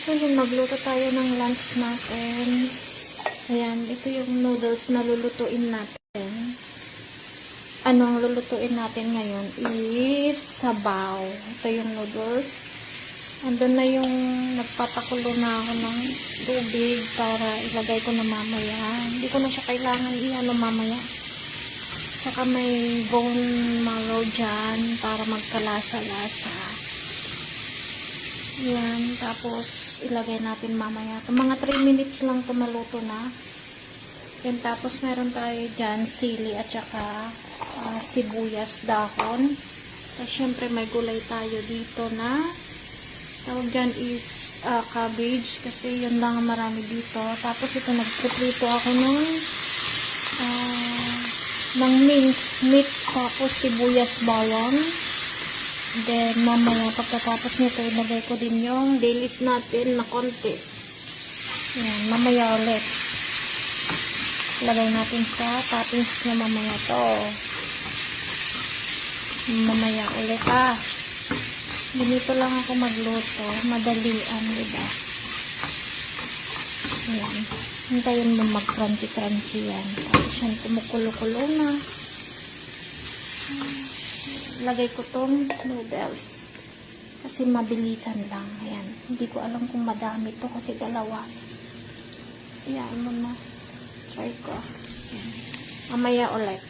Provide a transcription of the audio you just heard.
Ngayon, magluto tayo ng lunch natin. Ayan, ito yung noodles na lulutuin natin. Anong lulutuin natin ngayon is sabaw. Ito yung noodles. Andun na yung nagpapakulo na ako ng tubig para ilagay ko na mamaya. Hindi ko na siya kailangan i-ano mamaya. Saka may bone marrow dyan para magkalasa-lasa. Yan, tapos ilagay natin mamaya. Mga 3 minutes lang ito maluto na. Yan, tapos meron tayo dyan sili at saka sibuyas dahon. Tapos syempre may gulay tayo dito na tawag dyan is cabbage kasi yun lang ang marami dito. Tapos ito nagpuprito ako ng minced meat tapos sibuyas bawang. Then, mamaya, pagkatapos nito, ilagay ko din yung dilis natin na konti. Yan, mamaya ulit. Ilagay natin sa toppings na mamaya to. Mamaya ulit, Ganito lang ako magluto. Madalian, diba? Ayan. Hintayin mo mag-crunchy-crunchy yan. Tapos yan, kumukulo-kulo na. Lagay ko tong noodles. Kasi mabilisan lang. Ayan. Hindi ko alam kung madami to kasi dalawa. Ayan mo na. Try ko. Ayan. Mamaya ulit.